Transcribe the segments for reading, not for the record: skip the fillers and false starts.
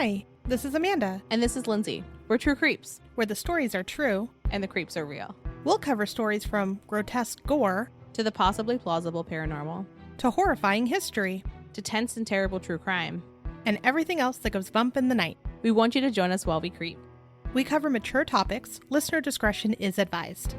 Hi, this is Amanda, And this is Lindsay. We're True Creeps, where the stories are true. and the creeps are real. We'll cover stories from grotesque gore To the possibly plausible paranormal, to horrifying history to tense and terrible true crime. and everything else that goes bump in the night. We want you to join us while we creep. We cover mature topics. Listener discretion is advised.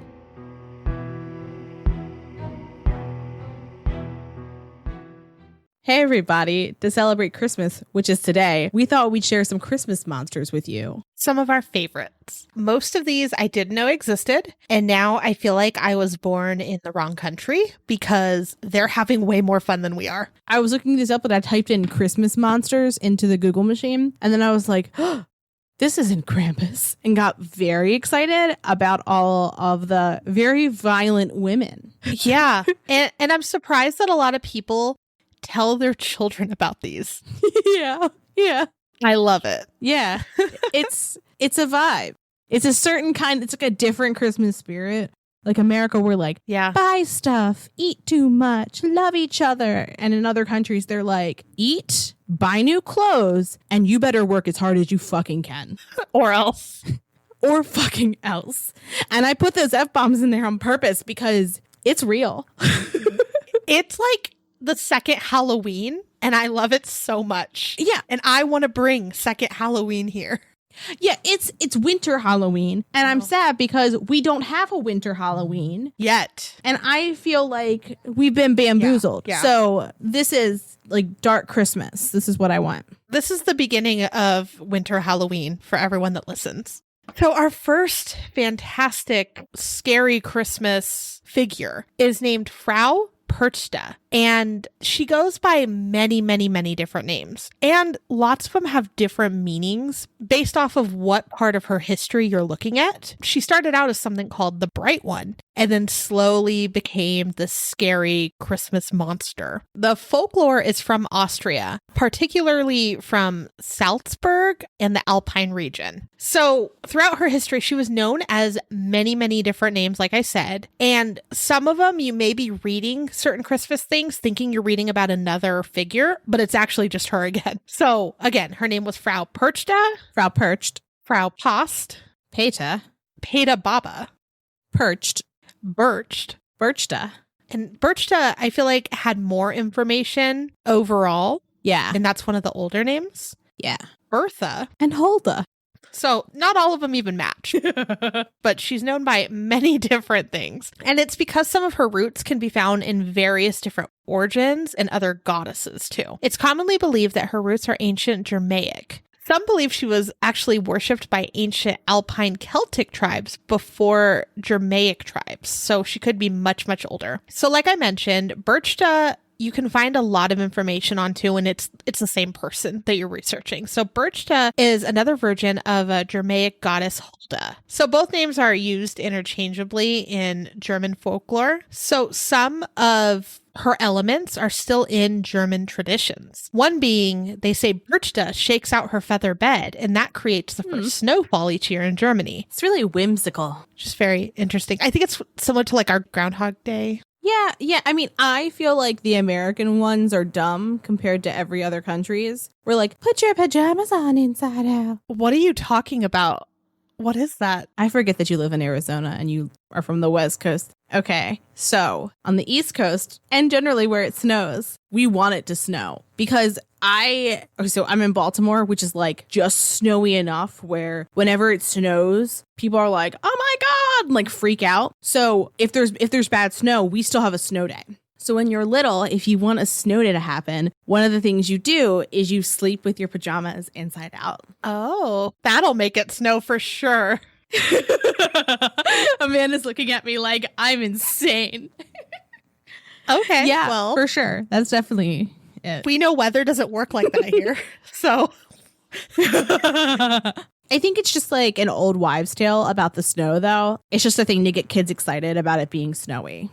Hey everybody, to celebrate Christmas, which is today, we thought we'd share some Christmas monsters with you. Some of our favorites. Most of these I didn't know existed, and now I feel like I was born in the wrong country because they're having way more fun than we are. I was looking this up and I typed in Christmas monsters into the Google machine, and then I was like, oh, this isn't Krampus, and got very excited about all of the very violent women. Yeah, and I'm surprised that a lot of people tell their children about these. Yeah. I love it. Yeah. It's a vibe. It's a certain kind, it's like a different Christmas spirit. Like America, we're like, Yeah. buy stuff, eat too much, love each other. And in other countries, they're like, eat, buy new clothes, and you better work as hard as you fucking can. Or else. Or fucking else. And I put those F-bombs in there on purpose because it's real. It's like the second Halloween, and I love it so much. Yeah. And I want to bring second Halloween here. Yeah, it's winter Halloween. And I'm sad because we don't have a winter Halloween. Yet. And I feel like we've been bamboozled. Yeah. So this is like dark Christmas. This is what I want. This is the beginning of winter Halloween for everyone that listens. So our first fantastic, scary Christmas figure is named Frau Perchta, and she goes by many, many, many different names, and lots of them have different meanings based off of what part of her history you're looking at. She started out as something called the Bright One, and then slowly became the scary Christmas monster. The folklore is from Austria, particularly from Salzburg and the Alpine region. So throughout her history, she was known as many, many different names, like I said, and some of them you may be reading certain Christmas things thinking you're reading about another figure, but it's actually just her again. So again, her name was Frau Perchta, Frau Perched. Frau Post, Peta. Peta Baba, Perched. Birched. Birchta. And Birchta, I feel like, had more information overall, Yeah. and that's one of the older names. Yeah. Bertha. And Hulda. So not all of them even match, but she's known by many different things. And it's because some of her roots can be found in various different origins and other goddesses too. It's commonly believed that her roots are ancient Germanic. Some believe she was actually worshipped by ancient Alpine Celtic tribes before Germanic tribes. So she could be much, much older. So like I mentioned, Birchta, you can find a lot of information on too, and it's the same person that you're researching. So Birchta is another version of a Germanic goddess Hulda. So both names are used interchangeably in German folklore. So some of her elements are still in German traditions. One being, they say Birchta shakes out her feather bed, and that creates the first snowfall each year in Germany. It's really whimsical. Just very interesting. I think it's similar to like our Groundhog Day. Yeah. I mean, I feel like the American ones are dumb compared to every other countries. We're like, put your pajamas on inside out. What are you talking about? What is that? I forget that you live in Arizona and you are from the West Coast. Okay, so on the East Coast and generally where it snows, we want it to snow because I'm in Baltimore, which is like just snowy enough where whenever it snows, people are like, oh my God, and like freak out. So if there's bad snow, we still have a snow day. So when you're little, if you want a snow day to happen, one of the things you do is you sleep with your pajamas inside out. Oh, that'll make it snow for sure. Amanda's looking at me like I'm insane. Okay. Yeah, well, for sure. That's definitely it. we know weather doesn't work like that here. So I think it's just like an old wives' tale about the snow, though. It's just a thing to get kids excited about it being snowy.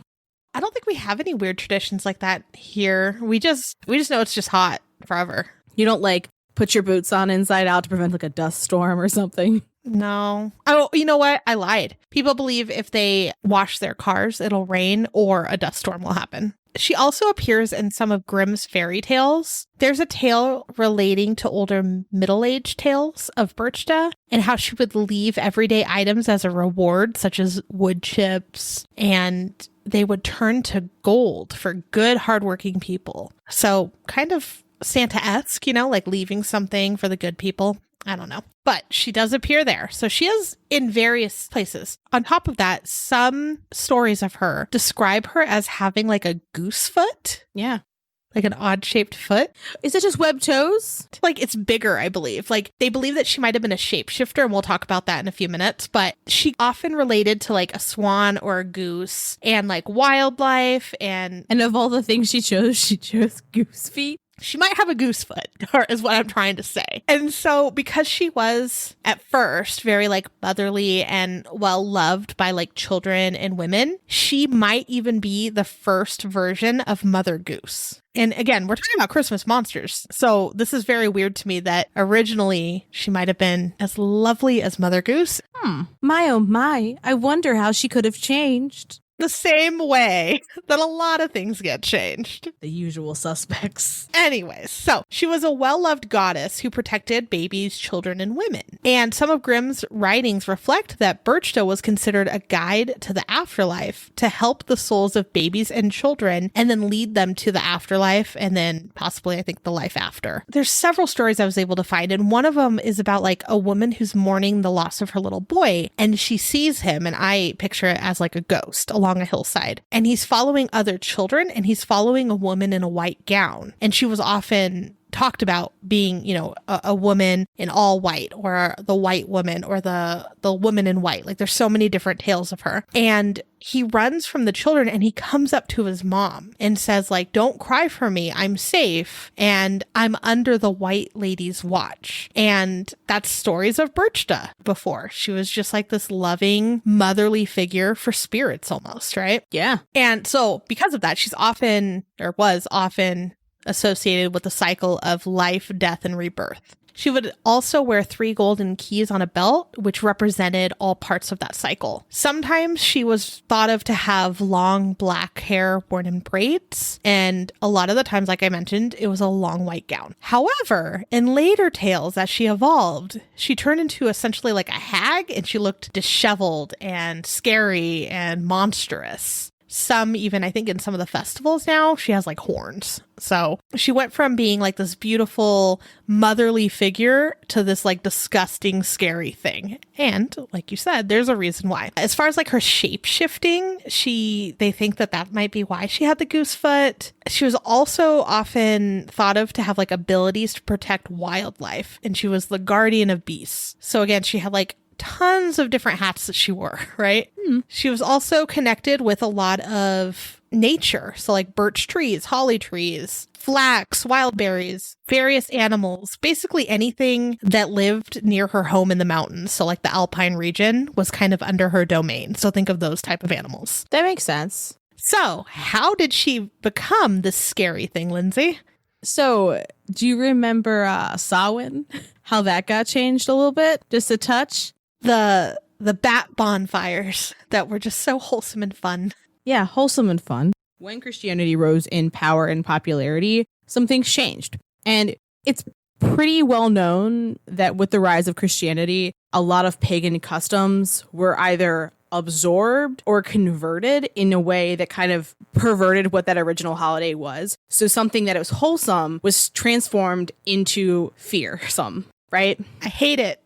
I don't think we have any weird traditions like that here. We just know it's just hot forever. You don't like put your boots on inside out to prevent like a dust storm or something. No. Oh, you know what? I lied. People believe if they wash their cars, it'll rain or a dust storm will happen. She also appears in some of Grimm's fairy tales. There's a tale relating to older middle-aged tales of Perchta and how she would leave everyday items as a reward, such as wood chips, and they would turn to gold for good, hardworking people. So kind of Santa-esque, like leaving something for the good people. I don't know. But she does appear there. So she is in various places. On top of that, some stories of her describe her as having like a goose foot. Yeah. Like an odd shaped foot. Is it just webbed toes? Like it's bigger, I believe. Like they believe that she might have been a shapeshifter, and we'll talk about that in a few minutes. But she often related to like a swan or a goose and like wildlife. And of all the things she chose goose feet. She might have a goose foot, is what I'm trying to say. And so because she was at first very like motherly and well loved by like children and women, she might even be the first version of Mother Goose. And again, we're talking about Christmas monsters. So this is very weird to me that originally she might have been as lovely as Mother Goose. My oh my, I wonder how she could have changed. The same way that a lot of things get changed. The usual suspects. Anyways, so she was a well-loved goddess who protected babies, children, and women. And some of Grimm's writings reflect that Perchta was considered a guide to the afterlife to help the souls of babies and children and then lead them to the afterlife and then possibly, I think, the life after. There's several stories I was able to find, and one of them is about like a woman who's mourning the loss of her little boy, and she sees him, and I picture it as like a ghost along a hillside, and he's following other children, and he's following a woman in a white gown, and she was often talked about being, a woman in all white, or the white woman, or the woman in white. Like there's so many different tales of her. And he runs from the children and he comes up to his mom and says like, "Don't cry for me. I'm safe. And I'm under the white lady's watch." And that's stories of Perchta before. She was just like this loving motherly figure for spirits almost, right? Yeah. And so because of that, she's often, or was often, associated with the cycle of life, death, and rebirth. She would also wear 3 golden keys on a belt, which represented all parts of that cycle. Sometimes she was thought of to have long black hair worn in braids, and a lot of the times, like I mentioned, it was a long white gown. However, in later tales, as she evolved, she turned into essentially like a hag, and she looked disheveled and scary and monstrous. Some even, I think in some of the festivals now, she has like horns. So she went from being like this beautiful motherly figure to this like disgusting, scary thing. And like you said, there's a reason why. As far as like her shape shifting, they think that might be why she had the goose foot. She was also often thought of to have like abilities to protect wildlife. And she was the guardian of beasts. So again, she had like tons of different hats that she wore, right? She was also connected with a lot of nature. So like birch trees, holly trees, flax, wild berries, various animals, basically anything that lived near her home in the mountains. So like the Alpine region was kind of under her domain. So think of those type of animals. That makes sense. So how did she become this scary thing, Lindsay? So do you remember Samhain? How that got changed a little bit? Just a touch? The bat bonfires that were just so wholesome and fun. Yeah, wholesome and fun. When Christianity rose in power and popularity, some things changed. And it's pretty well known that with the rise of Christianity, a lot of pagan customs were either absorbed or converted in a way that kind of perverted what that original holiday was. So something that was wholesome was transformed into fearsome, right? I hate it.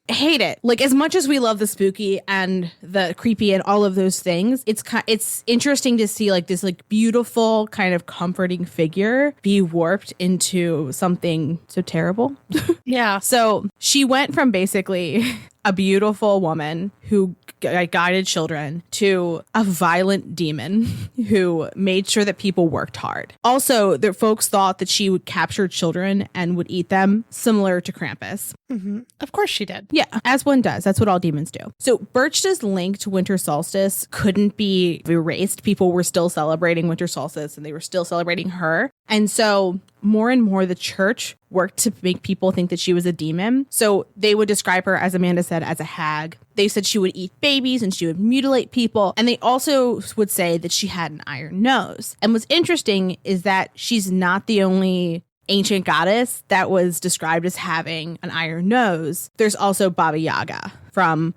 Hate it. Like, as much as we love the spooky and the creepy and all of those things, it's interesting to see like this like beautiful kind of comforting figure be warped into something so terrible. Yeah. So she went from basically a beautiful woman who guided children to a violent demon who made sure that people worked hard. Also, the folks thought that she would capture children and would eat them, similar to Krampus. Mm-hmm. Of course she did. Yeah, as one does. That's what all demons do. So Perchta's link to winter solstice couldn't be erased. People were still celebrating winter solstice and they were still celebrating her. And so more and more the church worked to make people think that she was a demon. So they would describe her, as Amanda said, as a hag. They said she would eat babies and she would mutilate people. And they also would say that she had an iron nose. And what's interesting is that she's not the only ancient goddess that was described as having an iron nose. There's also Baba Yaga,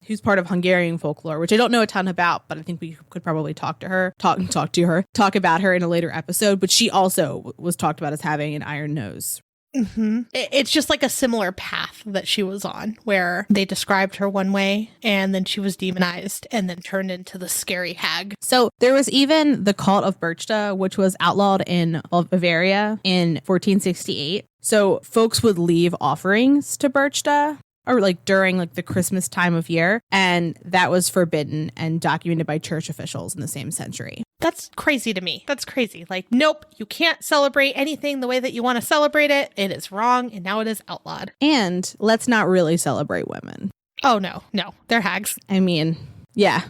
who's part of Hungarian folklore, which I don't know a ton about, but I think we could probably talk about her in a later episode. But she also was talked about as having an iron nose. Mm-hmm. It's just like a similar path that she was on, where they described her one way and then she was demonized and then turned into the scary hag. So there was even the cult of Perchta, which was outlawed in Bavaria in 1468. So folks would leave offerings to Perchta, or like during like the Christmas time of year, and that was forbidden and documented by church officials in the same century. That's crazy to me. That's crazy. Like, nope, you can't celebrate anything the way that you want to celebrate it. It is wrong, and now it is outlawed. And let's not really celebrate women. Oh, no, they're hags. I mean, yeah,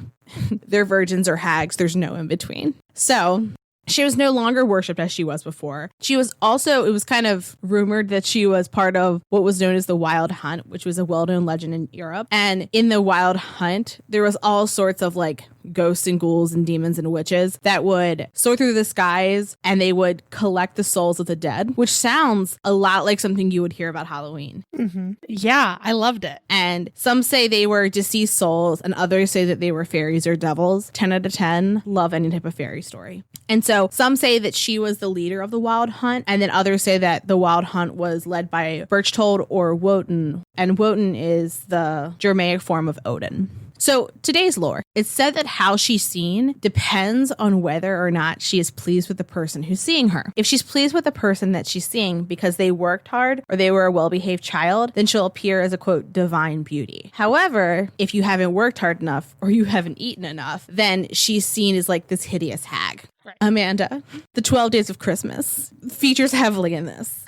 they're virgins or hags. There's no in between. So she was no longer worshipped as she was before. She was also, it was kind of rumored that she was part of what was known as the Wild Hunt, which was a well-known legend in Europe. And in the Wild Hunt, there was all sorts of like ghosts and ghouls and demons and witches that would soar through the skies, and they would collect the souls of the dead, which sounds a lot like something you would hear about Halloween. Mm-hmm. Yeah, I loved it. And some say they were deceased souls, and others say that they were fairies or devils. 10 out of 10 love any type of fairy story. And so some say that she was the leader of the Wild Hunt, and then others say that the Wild Hunt was led by Berchtold or Wotan, and Wotan is the Germanic form of Odin. So today's lore, it's said that how she's seen depends on whether or not she is pleased with the person who's seeing her. If she's pleased with the person that she's seeing because they worked hard or they were a well-behaved child, then she'll appear as a, quote, divine beauty. However, if you haven't worked hard enough or you haven't eaten enough, then she's seen as like this hideous hag. Right. Amanda, the 12 Days of Christmas features heavily in this.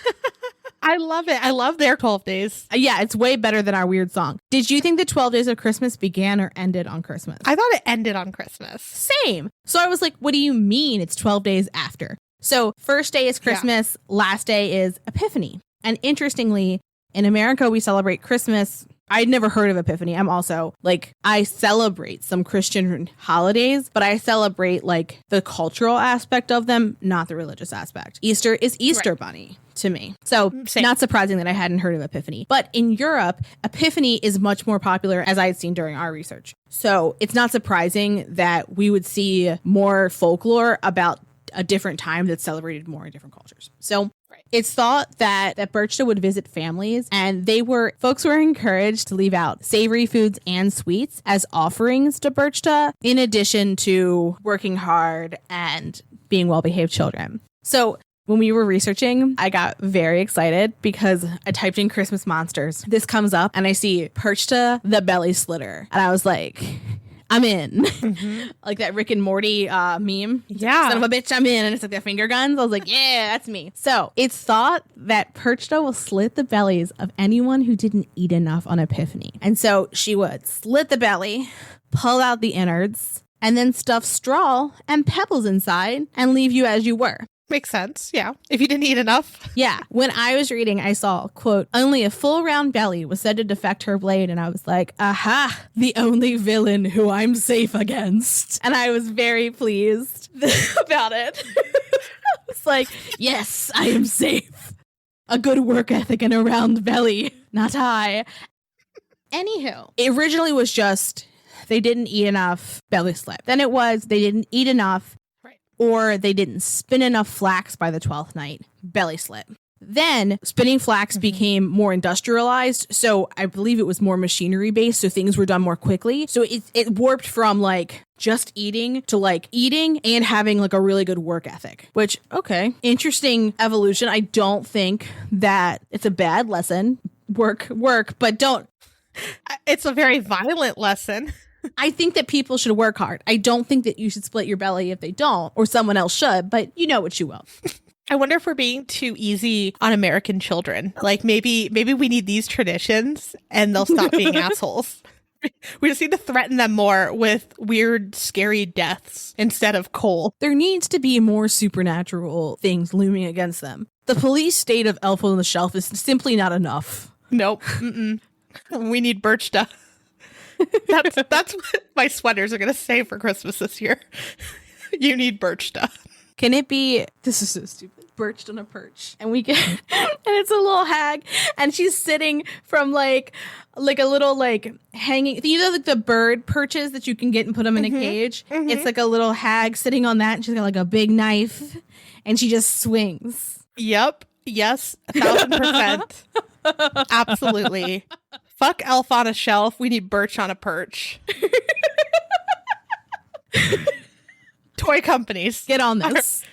I love it. I love their 12 days. Yeah, it's way better than our weird song. Did you think the 12 Days of Christmas began or ended on Christmas? I thought it ended on Christmas. Same. So I was like, what do you mean it's 12 days after? So first day is Christmas, last day is Epiphany. And interestingly, in America, we celebrate Christmas. I'd never heard of Epiphany. I'm also like, I celebrate some Christian holidays, but I celebrate like the cultural aspect of them, not the religious aspect. Easter is Easter Bunny to me. So Same. Not surprising that I hadn't heard of Epiphany. But in Europe, Epiphany is much more popular, as I had seen during our research. So it's not surprising that we would see more folklore about a different time that's celebrated more in different cultures. So it's thought that Perchta would visit families, and folks were encouraged to leave out savory foods and sweets as offerings to Perchta, in addition to working hard and being well-behaved children. So when we were researching, I got very excited because I typed in Christmas monsters. This comes up and I see Perchta the belly slitter. And I was like, I'm in. Mm-hmm. Like that Rick and Morty meme. Yeah. Son of a bitch, I'm in. And it's like the finger guns. I was like, yeah, that's me. So it's thought that Perchta will slit the bellies of anyone who didn't eat enough on Epiphany. And so she would slit the belly, pull out the innards, and then stuff straw and pebbles inside and leave you as you were. Makes sense. Yeah. If you didn't eat enough. Yeah. When I was reading, I saw, quote, only a full round belly was said to defect her blade. And I was like, aha, the only villain who I'm safe against. And I was very pleased about it. I was like, yes, I am safe. A good work ethic and a round belly. Not I. Anywho, it originally was just they didn't eat enough, belly slip. Then it was they didn't eat enough, or they didn't spin enough flax by the 12th night, belly slit. Then spinning flax became more industrialized. So I believe it was more machinery based. So things were done more quickly. So it warped from like just eating to like eating and having like a really good work ethic, which, okay, interesting evolution. I don't think that it's a bad lesson. Work, but don't. It's a very violent lesson. I think that people should work hard. I don't think that you should split your belly if they don't, or someone else should, but you know what you will. I wonder if we're being too easy on American children. Like maybe we need these traditions and they'll stop being assholes. We just need to threaten them more with weird, scary deaths instead of coal. There needs to be more supernatural things looming against them. The police state of Elf on the Shelf is simply not enough. Nope. Mm-mm. We need Perchta. That's what my sweaters are going to say for Christmas this year. You need Perchta. Can it be, this is so stupid, perched on a perch, and we get, and it's a little hag, and she's sitting from like a little like hanging, you know, like the bird perches that you can get and put them in a cage. It's like a little hag sitting on that, and she's got like a big knife, and she just swings. Yep. Yes. 1,000%. Absolutely. Fuck Elf on a Shelf. We need Birch on a Perch. Toy companies, get on this.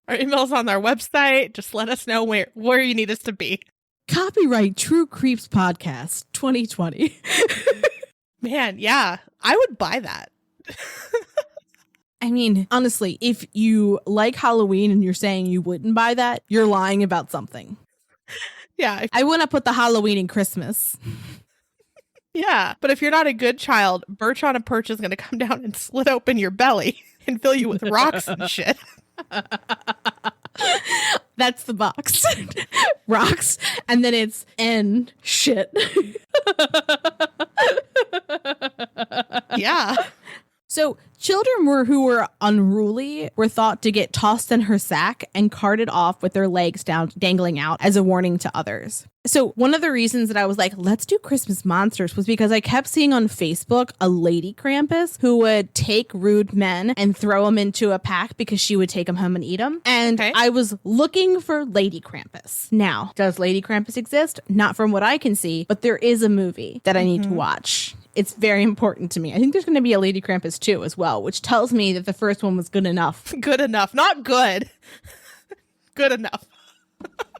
Our email's on our website. Just let us know where you need us to be. Copyright True Creeps Podcast 2020. Man, yeah, I would buy that. I mean, honestly, if you like Halloween and you're saying you wouldn't buy that, you're lying about something. Yeah. I wouldn't put the Halloween in Christmas. Yeah, but if you're not a good child, Birch on a Perch is going to come down and slit open your belly and fill you with rocks and shit. That's the box. Rocks, and then it's N shit. Yeah. So children who were unruly were thought to get tossed in her sack and carted off with their legs dangling out as a warning to others. So one of the reasons that I was like, let's do Christmas monsters was because I kept seeing on Facebook a lady Krampus who would take rude men and throw them into a pack because she would take them home and eat them. And I was looking for Lady Krampus. Now, does Lady Krampus exist? Not from what I can see, but there is a movie that I need to watch. It's very important to me. I think there's going to be a Lady Krampus 2 as well, which tells me that the first one was good enough. Good enough. Not good. Good enough.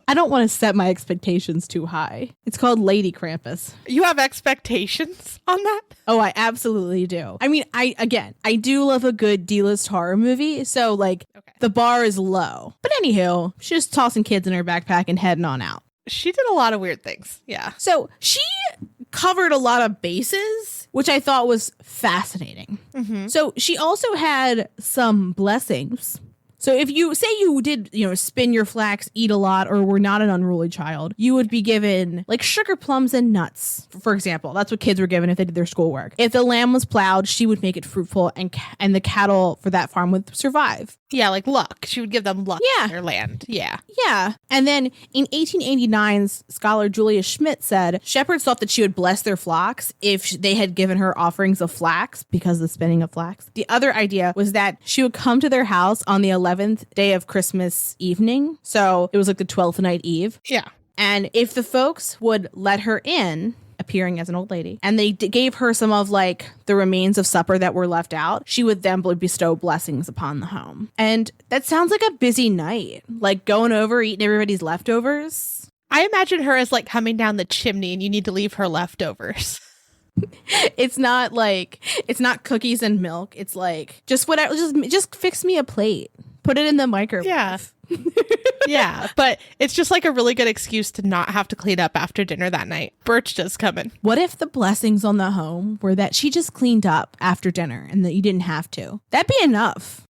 I don't want to set my expectations too high. It's called Lady Krampus. You have expectations on that? Oh, I absolutely do. I mean, I do love a good D-list horror movie, so like the bar is low. But anywho, she's just tossing kids in her backpack and heading on out. She did a lot of weird things. Yeah. So she covered a lot of bases, which I thought was fascinating. So she also had some blessings. So if you say you did, spin your flax, eat a lot, or were not an unruly child, you would be given like sugar plums and nuts, for example. That's what kids were given if they did their schoolwork. If the land was plowed, she would make it fruitful and the cattle for that farm would survive. Yeah, like luck. She would give them luck in their land. Yeah. Yeah. And then in 1889's scholar Julia Schmidt said shepherds thought that she would bless their flocks if they had given her offerings of flax because of the spinning of flax. The other idea was that she would come to their house on the 11th day of Christmas evening. So it was like the 12th night eve. Yeah. And if the folks would let her in, appearing as an old lady, and they gave her some of like the remains of supper that were left out, she would then bestow blessings upon the home. And that sounds like a busy night, like going over, eating everybody's leftovers. I imagine her as like coming down the chimney and you need to leave her leftovers. It's not cookies and milk. It's like, just whatever, just fix me a plate. Put it in the microwave. Yeah. Yeah, but it's just like a really good excuse to not have to clean up after dinner that night. Perchta's coming. What if the blessings on the home were that she just cleaned up after dinner and that you didn't have to? That'd be enough.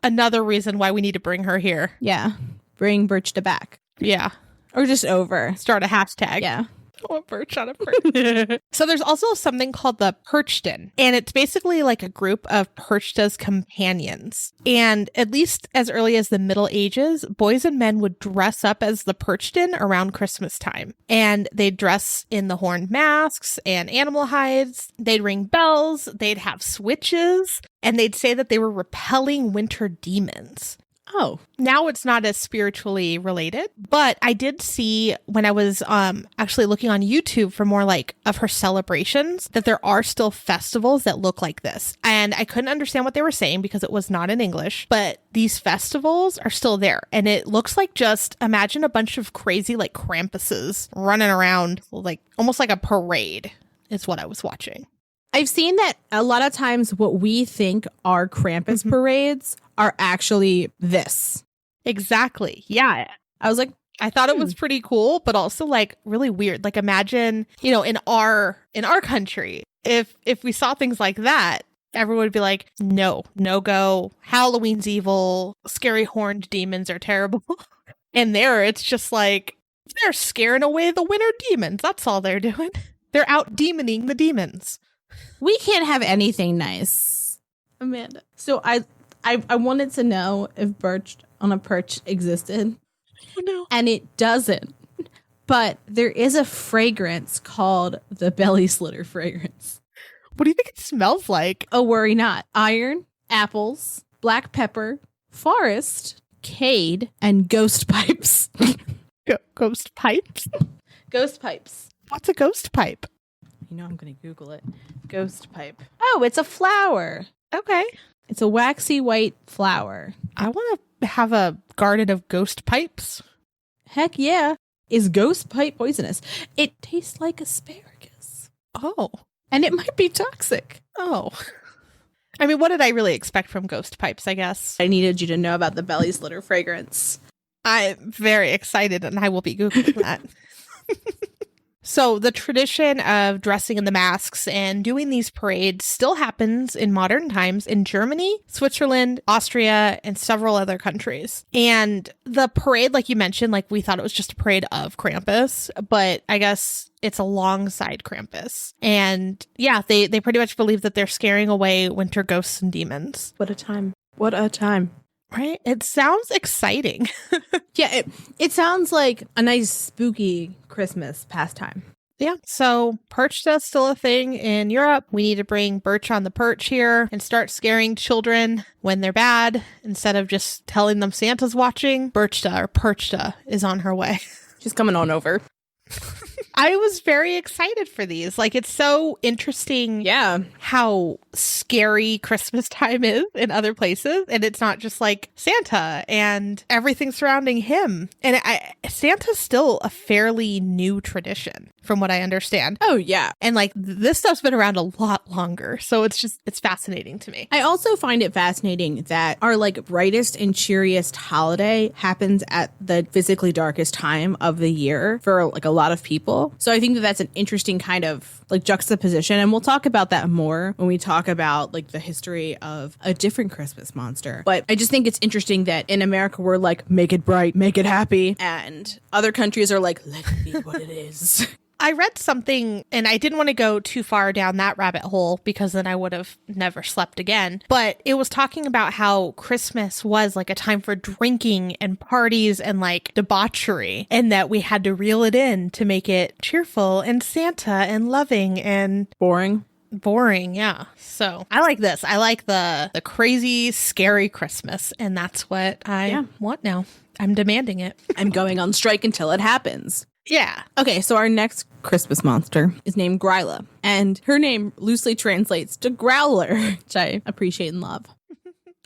Another reason why we need to bring her here. Yeah. Bring Perchta back. Yeah. Or just over. Start a hashtag. Yeah. Oh, a perch on a perch. So there's also something called the Perchton, and it's basically like a group of Perchta's companions. And at least as early as the Middle Ages, boys and men would dress up as the Perchton around Christmas time. And they'd dress in the horned masks and animal hides. They'd ring bells. They'd have switches. And they'd say that they were repelling winter demons. Oh. Now it's not as spiritually related, but I did see when I was actually looking on YouTube for more like of her celebrations that there are still festivals that look like this. And I couldn't understand what they were saying because it was not in English, but these festivals are still there. And it looks like just imagine a bunch of crazy like Krampuses running around like almost like a parade is what I was watching. I've seen that a lot of times what we think are Krampus parades are actually this. Exactly. Yeah. I was like, I thought it was pretty cool, but also like really weird. Like imagine, in our country, if we saw things like that, everyone would be like, no go. Halloween's evil. Scary horned demons are terrible. And there, it's just like, they're scaring away the winter demons. That's all they're doing. They're out demoning the demons. We can't have anything nice, Amanda. So I wanted to know if birch on a perch existed. Oh, no. And it doesn't. But there is a fragrance called the belly slitter fragrance. What do you think it smells like? Oh, worry not. Iron, apples, black pepper, forest, cade, and ghost pipes. Ghost pipes? Ghost pipes. What's a ghost pipe? You know I'm going to Google it. Ghost pipe. Oh, it's a flower. Okay. It's a waxy white flower. I want to have a garden of ghost pipes. Heck yeah. Is ghost pipe poisonous? It tastes like asparagus. Oh. And it might be toxic. Oh. I mean, what did I really expect from ghost pipes, I guess? I needed you to know about the belly slitter fragrance. I'm very excited, and I will be Googling that. So the tradition of dressing in the masks and doing these parades still happens in modern times in Germany, Switzerland, Austria, and several other countries. And the parade, like you mentioned, like we thought it was just a parade of Krampus, but I guess it's alongside Krampus. And yeah, they pretty much believe that they're scaring away winter ghosts and demons. What a time. What a time. Right? It sounds exciting. Yeah, it sounds like a nice spooky Christmas pastime. Yeah, so Perchta is still a thing in Europe. We need to bring Birch on the perch here and start scaring children when they're bad instead of just telling them Santa's watching. Perchta is on her way. She's coming on over. I was very excited for these. Like, it's so interesting how scary Christmas time is in other places. And it's not just like Santa and everything surrounding him. And Santa's still a fairly new tradition from what I understand. Oh, yeah. And like this stuff's been around a lot longer. So it's fascinating to me. I also find it fascinating that our like brightest and cheeriest holiday happens at the physically darkest time of the year for like a lot of people. So I think that that's an interesting kind of like juxtaposition. And we'll talk about that more when we talk about like the history of a different Christmas monster. But I just think it's interesting that in America, we're like, make it bright, make it happy. And other countries are like, let it be what it is. I read something, and I didn't want to go too far down that rabbit hole because then I would have never slept again. But it was talking about how Christmas was like a time for drinking and parties and like debauchery, and that we had to reel it in to make it cheerful and Santa and loving and boring. Yeah. So I like this. I like the crazy, scary Christmas, and that's what I want now. I'm demanding it. I'm going on strike until it happens. Yeah. Okay, so our next Christmas monster is named Gryla, and her name loosely translates to growler, which I appreciate and love.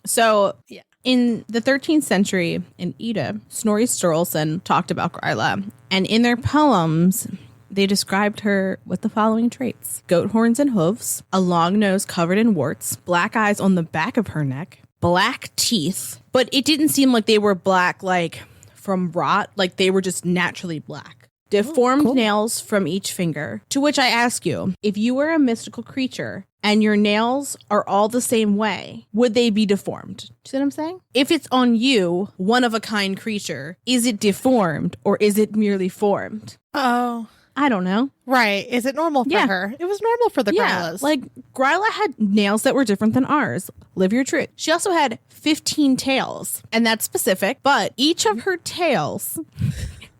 So, in the 13th century in Ida, Snorri Sturluson talked about Gryla, and in their poems, they described her with the following traits: goat horns and hooves, a long nose covered in warts, black eyes on the back of her neck, black teeth, but it didn't seem like they were black like from rot, like they were just naturally black. Deformed nails from each finger. To which I ask you, if you were a mystical creature and your nails are all the same way, would they be deformed? Do you see what I'm saying? If it's on you, one of a kind creature, is it deformed or is it merely formed? Oh. I don't know. Right. Is it normal for her? It was normal for the Grylas. Like, Gryla had nails that were different than ours. Live your truth. She also had 15 tails, and that's specific, but each of her tails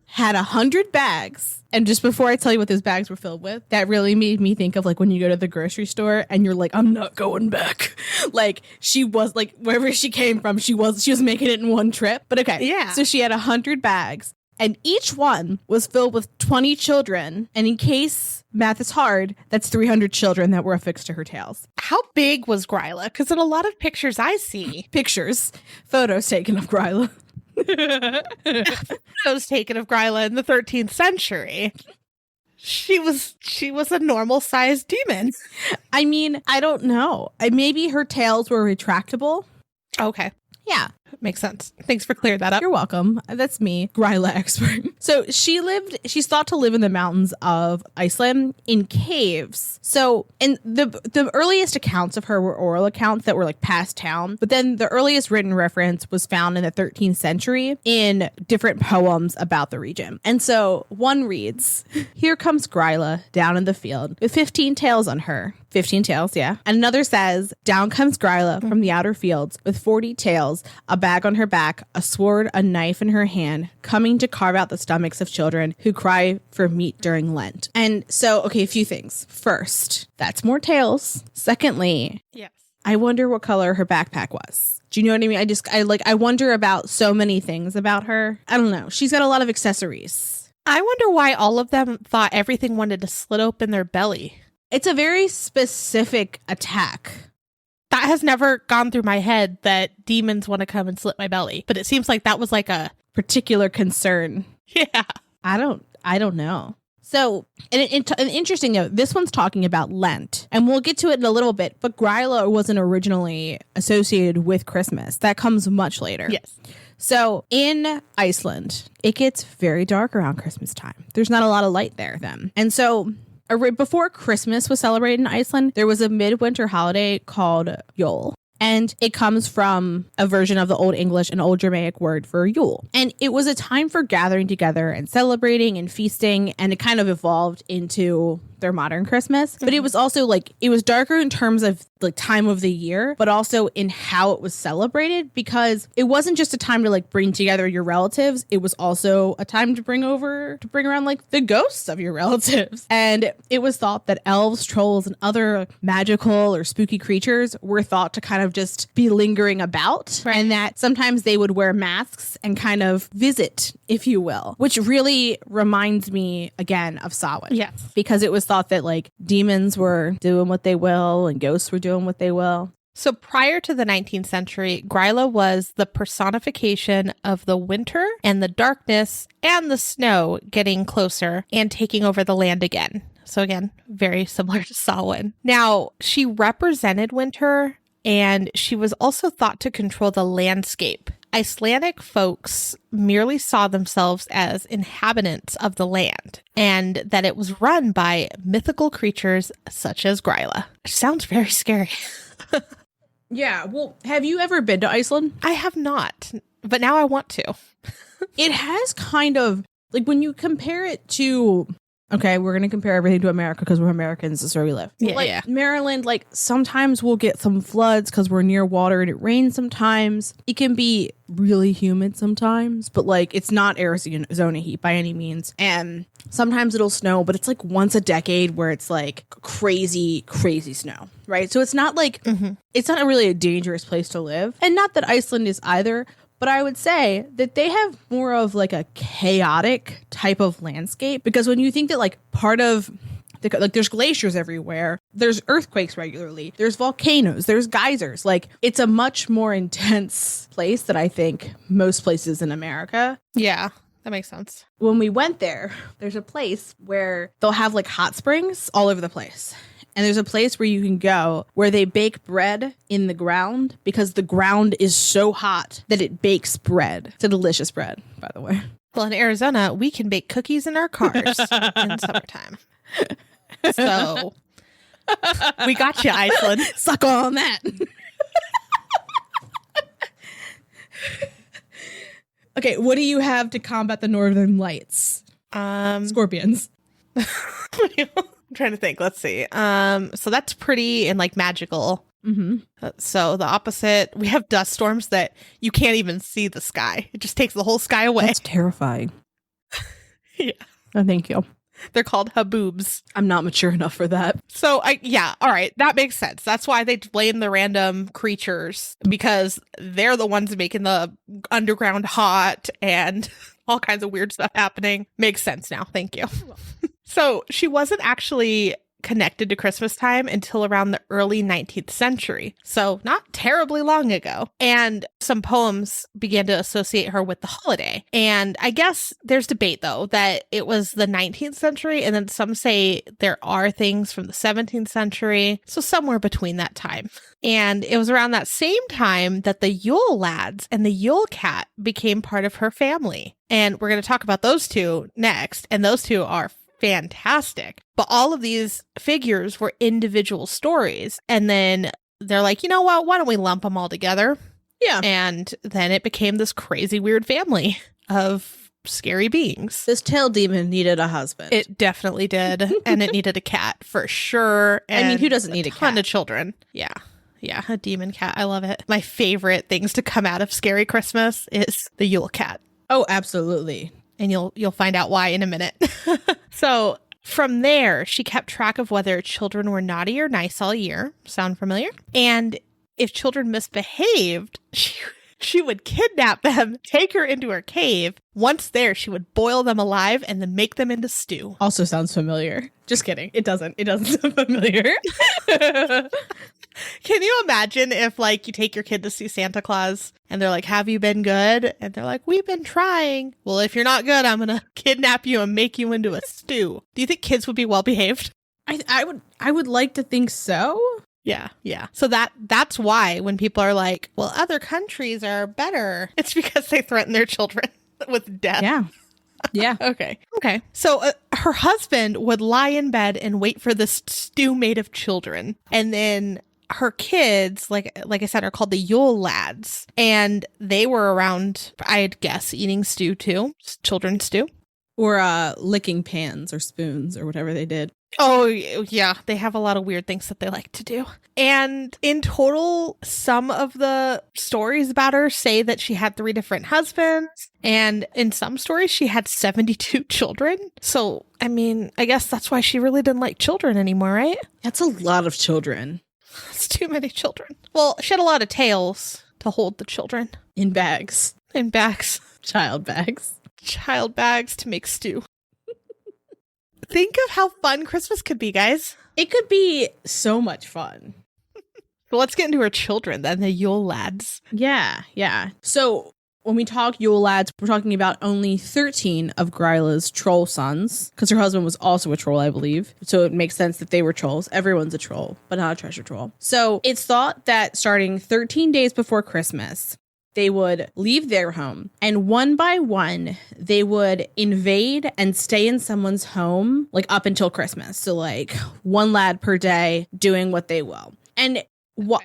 had 100 bags. And just before I tell you what those bags were filled with, that really made me think of like when you go to the grocery store and you're like, I'm not going back. Like, she was like, wherever she came from, she was making it in one trip. But okay. Yeah. So she had 100 bags. And each one was filled with 20 children. And in case math is hard, that's 300 children that were affixed to her tails. How big was Gryla? Because in a lot of pictures I see. Photos taken of Gryla. Photos taken of Gryla in the 13th century. She was a normal sized demon. I mean, I don't know. Maybe her tails were retractable. Okay. Yeah. Makes sense. Thanks for clearing that up. You're welcome. That's me, Gryla expert. So she's thought to live in the mountains of Iceland in caves. So, and the earliest accounts of her were oral accounts that were like passed down, but then the earliest written reference was found in the 13th century in different poems about the region. And so one reads, "Here comes Gryla down in the field with 15 tails on her." 15 tails, yeah. And another says, "Down comes Gryla from the outer fields with 40 tails, a bag on her back, a sword, a knife in her hand, coming to carve out the stomachs of children who cry for meat during Lent." And so, okay, a few things. First, that's more tails. Secondly, Yes. I wonder what color her backpack was. Do you know what I mean? I wonder about so many things about her. I don't know. She's got a lot of accessories. I wonder why all of them thought everything wanted to slit open their belly. It's a very specific attack. That has never gone through my head that demons want to come and slit my belly. But it seems like that was like a Particular concern. yeah. I don't know. So, an interesting note, this one's talking about Lent, and we'll get to it in a little bit, but Gryla wasn't originally associated with Christmas. That comes much later. Yes. So, in Iceland, it gets very dark around Christmas time. There's not a lot of light there then. And so, before Christmas was celebrated in Iceland, there was a midwinter holiday called Yule. And it comes from a version of the Old English and Old Germanic word for Yule. And it was a time for gathering together and celebrating and feasting. And it kind of evolved into their modern Christmas. But it was also like, it was darker in terms of the time of the year, but also in how it was celebrated, because it wasn't just a time to like bring together your relatives. It was also a time to bring around like the ghosts of your relatives. And it was thought that elves, trolls, and other magical or spooky creatures were thought to kind of just be lingering about. Right. And that sometimes they would wear masks and kind of visit, if you will, which really reminds me again of Samhain. Yes. Because it was thought that like demons were doing what they will and ghosts were doing what they will. So prior to the 19th century, Gryla was the personification of the winter and the darkness and the snow getting closer and taking over the land again. So again, very similar to Samhain. Now, she represented winter, and she was also thought to control the landscape. Icelandic folks merely saw themselves as inhabitants of the land, and that it was run by mythical creatures such as Gryla. Sounds very scary. Yeah, well, have you ever been to Iceland? I have not, but now I want to. It has kind of, like, when you compare it to, okay, we're going to compare everything to America because we're Americans, that's where we live. Yeah, like, yeah. Maryland, like, sometimes we'll get some floods because we're near water and it rains sometimes. It can be really humid sometimes, but, like, it's not Arizona heat by any means. And sometimes it'll snow, but it's, like, once a decade where it's, like, crazy, crazy snow, right? So it's not, like, it's not really a dangerous place to live. And not that Iceland is either, but I would say that they have more of like a chaotic type of landscape, because when you think that like part of like there's glaciers everywhere, there's earthquakes regularly, there's volcanoes, there's geysers, like it's a much more intense place than I think most places in America. Yeah, that makes sense. When we went there, there's a place where they'll have like hot springs all over the place. And there's a place where you can go where they bake bread in the ground because the ground is so hot that it bakes bread. It's a delicious bread, by the way. Well, in Arizona, we can bake cookies in our cars in summertime. So we got you, Iceland. Suck on that. Okay, what do you have to combat the northern lights? Scorpions. I'm trying to think. Let's see. So that's pretty and like magical. So the opposite, we have dust storms that you can't even see the sky. It just takes the whole sky away. That's terrifying. Yeah. Oh, thank you. They're called haboobs. I'm not mature enough for that. So yeah, all right, that makes sense. That's why they blame the random creatures, because they're the ones making the underground hot and all kinds of weird stuff happening. Makes sense now. Thank you. So she wasn't actually connected to Christmas time until around the early 19th century. So not terribly long ago. And some poems began to associate her with the holiday. And I guess there's debate, though, that it was the 19th century, and then some say there are things from the 17th century. So somewhere between that time. And it was around that same time that the Yule Lads and the Yule Cat became part of her family. And we're going to talk about those two next. And those two are fantastic. But all of these figures were individual stories. And then they're like, you know what? Why don't we lump them all together? Yeah. And then it became this crazy, weird family of scary beings. This tail demon needed a husband. It definitely did. And it needed a cat for sure. And I mean, who doesn't need a ton cat? of children. Yeah. Yeah, a demon cat. I love it. My favorite things to come out of Scary Christmas is the Yule Cat. Oh, absolutely. And you'll find out why in a minute. So from there, she kept track of whether children were naughty or nice all year. Sound familiar? And if children misbehaved, she would kidnap them, take her into her cave. Once there, she would boil them alive and then make them into stew. Also sounds familiar. Just kidding. It doesn't. It doesn't sound familiar. Can you imagine if, like, you take your kid to see Santa Claus and they're like, have you been good? And they're like, we've been trying. Well, if you're not good, I'm going to kidnap you and make you into a stew. Do you think kids would be well behaved? I would like to think so. Yeah. Yeah. So that's why when people are like, well, other countries are better, it's because they threaten their children with death. Yeah. Yeah. Okay. So her husband would lie in bed and wait for this stew made of children. And then her kids, like I said, are called the Yule Lads. And they were around, I'd guess, eating stew too. Children's stew. Or licking pans or spoons or whatever they did. Oh, yeah. They have a lot of weird things that they like to do. And in total, some of the stories about her say that she had 3 different husbands. And in some stories, she had 72 children. So, I mean, I guess that's why she really didn't like children anymore, right? That's a lot of children. That's too many children. Well, she had a lot of tails to hold the children. In bags. In bags. Child bags. Child bags to make stew. Think of how fun Christmas could be, guys. It could be so much fun. So let's get into her children then, the Yule Lads. Yeah, yeah. So when we talk Yule Lads, we're talking about only 13 of Gryla's troll sons, because her husband was also a troll, I believe. So it makes sense that they were trolls. Everyone's a troll, but not a treasure troll. So it's thought that starting 13 days before Christmas, they would leave their home, and one by one, they would invade and stay in someone's home, like up until Christmas. So like one lad per day doing what they will. And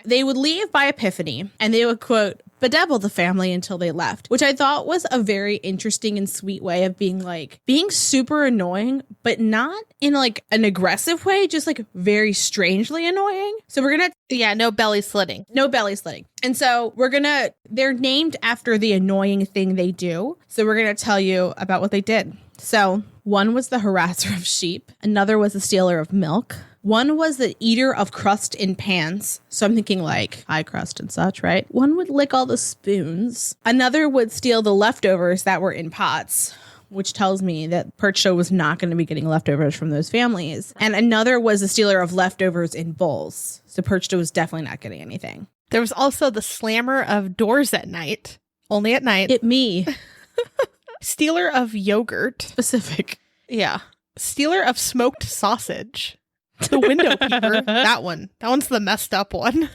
they would leave by Epiphany, and they would, quote, bedevil the family until they left, which I thought was a very interesting and sweet way of being super annoying, but not in like an aggressive way, just like very strangely annoying. So we're going to... Yeah, no belly slitting. No belly slitting. And so they're named after the annoying thing they do. So we're going to tell you about what they did. So one was the harasser of sheep. Another was the stealer of milk. One was the eater of crust in pans. So I'm thinking like pie crust and such, right? One would lick all the spoons. Another would steal the leftovers that were in pots, which tells me that Perchta was not going to be getting leftovers from those families. And another was the stealer of leftovers in bowls. So Perchta was definitely not getting anything. There was also the slammer of doors at night. Only at night. It me. Stealer of yogurt. Specific. Yeah. Stealer of smoked sausage. The window keeper. That one's the messed up one.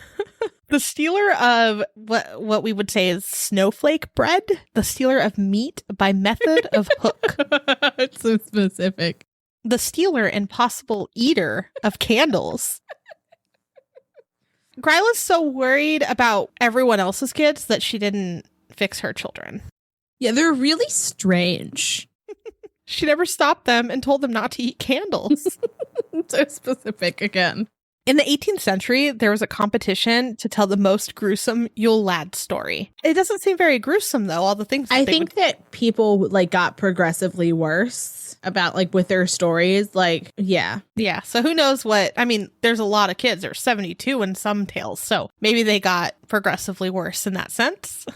The stealer of what we would say is snowflake bread. The stealer of meat by method of hook. It's so specific. The stealer and possible eater of candles. Gryla's so worried about everyone else's kids that she didn't fix her children. Yeah, they're really strange. She never stopped them and told them not to eat candles. So specific again. In the 18th century, there was a competition to tell the most gruesome Yule Lad story. It doesn't seem very gruesome, though, all the things I think that people like got progressively worse about like with their stories. Like, yeah. Yeah, so who knows what... I mean, there's a lot of kids. There's 72 in some tales, so maybe they got progressively worse in that sense.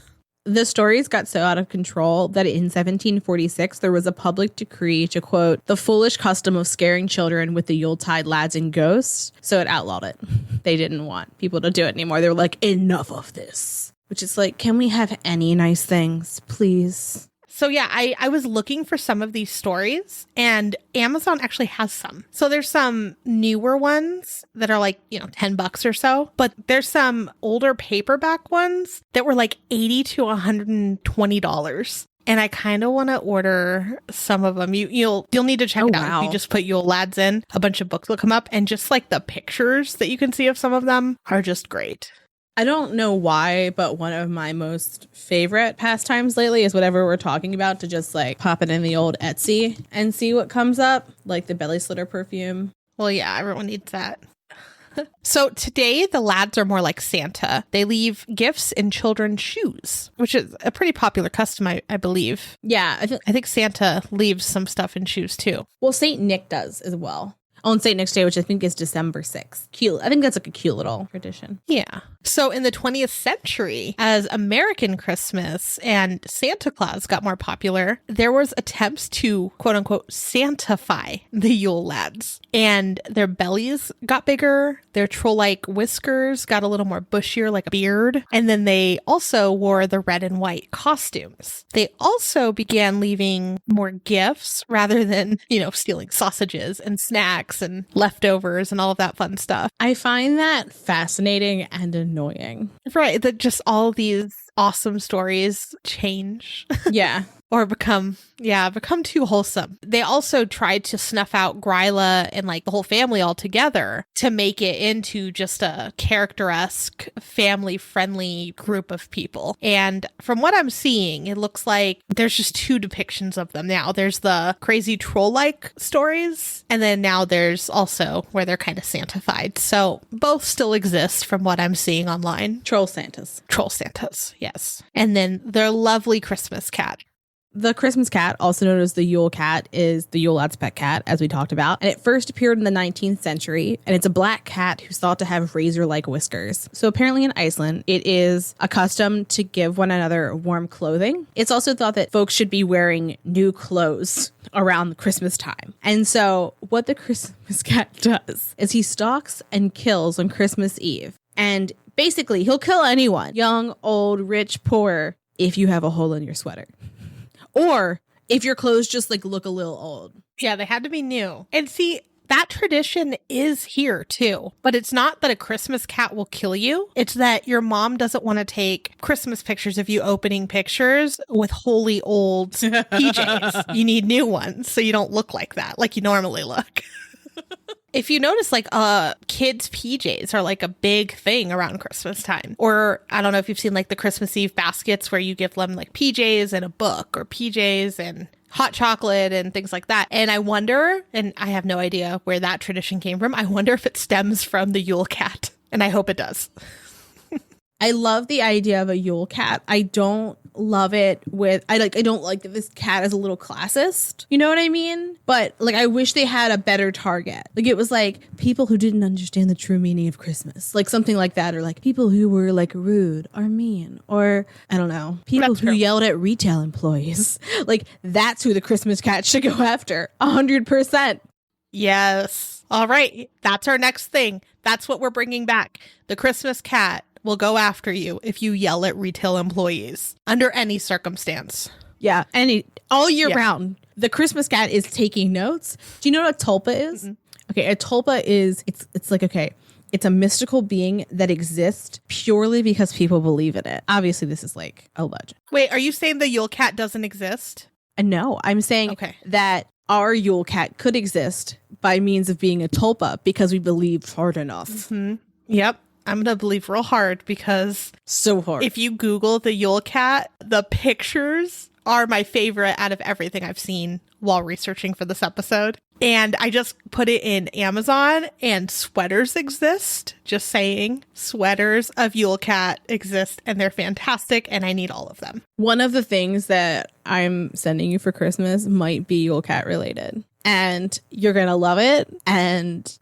The stories got so out of control that in 1746, there was a public decree to, quote, the foolish custom of scaring children with the Yuletide lads and ghosts. So it outlawed it. They didn't want people to do it anymore. They were like, enough of this. Which is like, can we have any nice things, please? So yeah, I was looking for some of these stories and Amazon actually has some. So there's some newer ones that are like, $10 or so, but there's some older paperback ones that were like $80 to $120. And I kind of want to order some of them. You'll need to check it out. Wow. If you just put Yule Lads in, a bunch of books will come up, and just like the pictures that you can see of some of them are just great. I don't know why, but one of my most favorite pastimes lately is whatever we're talking about, to just like pop it in the old Etsy and see what comes up, like the belly slitter perfume. Well, yeah, everyone needs that. So today, the lads are more like Santa. They leave gifts in children's shoes, which is a pretty popular custom, I believe. Yeah, I think Santa leaves some stuff in shoes too. well, Saint Nick does as well. On St. Nick's Day, which I think is December 6th. Cute. I think that's like a cute little tradition. Yeah. So in the 20th century, as American Christmas and Santa Claus got more popular, there was attempts to, quote unquote, Santify the Yule Lads. And their bellies got bigger. Their troll-like whiskers got a little more bushier, like a beard. And then they also wore the red and white costumes. They also began leaving more gifts rather than, stealing sausages and snacks and leftovers and all of that fun stuff. I find that fascinating and annoying. Right. That just all these awesome stories change. Yeah. Or become too wholesome. They also tried to snuff out Gryla and like the whole family all together to make it into just a character-esque, family-friendly group of people. And from what I'm seeing, it looks like there's just two depictions of them now. There's the crazy troll-like stories, and then now there's also where they're kind of Santified. So both still exist from what I'm seeing online. Troll Santas. Troll Santas, yes. And then their lovely Christmas cat. The Christmas cat, also known as the Yule cat, is the Yule Lads' pet cat, as we talked about. And it first appeared in the 19th century, and it's a black cat who's thought to have razor-like whiskers. So apparently in Iceland, it is a custom to give one another warm clothing. It's also thought that folks should be wearing new clothes around the Christmas time. And so what the Christmas cat does is he stalks and kills on Christmas Eve. And basically, he'll kill anyone, young, old, rich, poor, if you have a hole in your sweater. Or if your clothes just like look a little old. Yeah, they had to be new. And see, that tradition is here too. But it's not that a Christmas cat will kill you. It's that your mom doesn't want to take Christmas pictures of you opening pictures with wholly old PJs. You need new ones so you don't look like that, like you normally look. If you notice, like, kids' PJs are like a big thing around Christmas time. Or I don't know if you've seen like the Christmas Eve baskets where you give them like PJs and a book, or PJs and hot chocolate and things like that. And I wonder, and I have no idea where that tradition came from, I wonder if it stems from the Yule cat. And I hope it does. I love the idea of a Yule cat. I don't love it I don't like that this cat is a little classist. You know what I mean? But like, I wish they had a better target. Like, it was like people who didn't understand the true meaning of Christmas, like something like that, or like people who were like rude or mean, or I don't know, people who yelled at retail employees. Like, that's who the Christmas cat should go after. 100%. Yes. All right. That's our next thing. That's what we're bringing back. The Christmas cat will go after you if you yell at retail employees under any circumstance. Yeah. All year round. The Christmas cat is taking notes. Do you know what a tulpa is? Mm-hmm. Okay. A tulpa is, it's like, okay, it's a mystical being that exists purely because people believe in it. Obviously, this is like a legend. Wait, are you saying the Yule cat doesn't exist? No, I'm saying that our Yule cat could exist by means of being a tulpa because we believed hard enough. Mm-hmm. Yep. I'm going to believe real hard because so hard. If you Google the Yule cat, the pictures are my favorite out of everything I've seen while researching for this episode. And I just put it in Amazon and sweaters exist. Just saying, sweaters of Yule cat exist and they're fantastic and I need all of them. One of the things that I'm sending you for Christmas might be Yule cat related and you're going to love it. And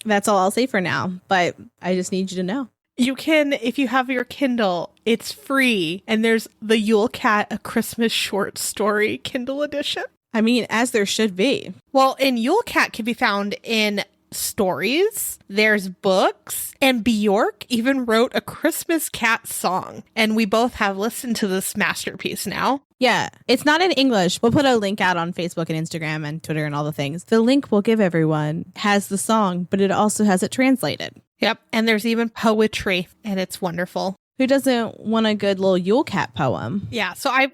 that's all I'll say for now, but I just need you to know. You can, if you have your Kindle, it's free. And there's the Yule Cat, A Christmas Short Story Kindle edition. I mean, as there should be. Well, and Yule Cat can be found in stories, there's books, and Bjork even wrote a Christmas cat song. And we both have listened to this masterpiece now. Yeah, it's not in English. We'll put a link out on Facebook and Instagram and Twitter and all the things. The link we'll give everyone has the song, but it also has it translated. Yep. And there's even poetry, and it's wonderful. Who doesn't want a good little Yule Cat poem? Yeah. So I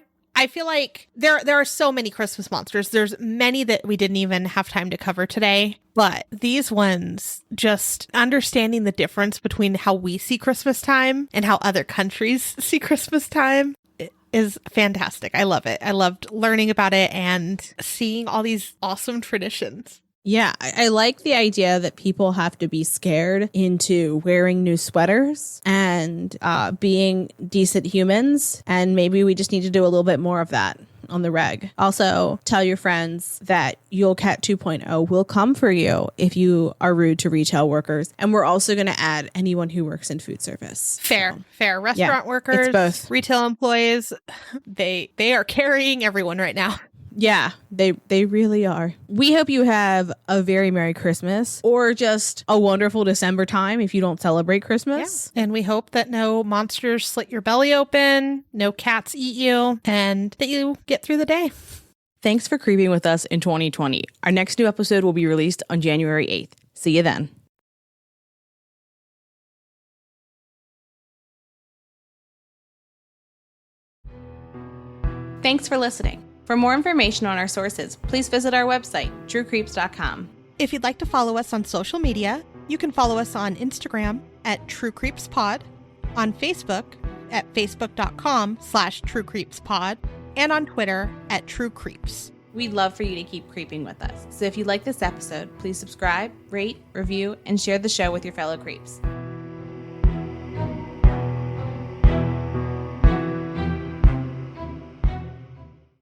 feel like there are so many Christmas monsters. There's many that we didn't even have time to cover today. But these ones, just understanding the difference between how we see Christmas time and how other countries see Christmas time is fantastic. I love it. I loved learning about it and seeing all these awesome traditions. Yeah, I like the idea that people have to be scared into wearing new sweaters and being decent humans. And maybe we just need to do a little bit more of that on the reg. Also, tell your friends that Yule Cat 2.0 will come for you if you are rude to retail workers. And we're also going to add anyone who works in food service. Fair. Restaurant workers, both. Retail employees, they are carrying everyone right now. Yeah, they really are. We hope you have a very Merry Christmas or just a wonderful December time if you don't celebrate Christmas. Yeah. And we hope that no monsters slit your belly open, no cats eat you, and that you get through the day. Thanks for creeping with us in 2020. Our next new episode will be released on January 8th. See you then. Thanks for listening. For more information on our sources, please visit our website, truecreeps.com. If you'd like to follow us on social media, you can follow us on Instagram at TrueCreepsPod, on Facebook at facebook.com/TrueCreepsPod, and on Twitter at TrueCreeps. We'd love for you to keep creeping with us. So if you like this episode, please subscribe, rate, review, and share the show with your fellow creeps.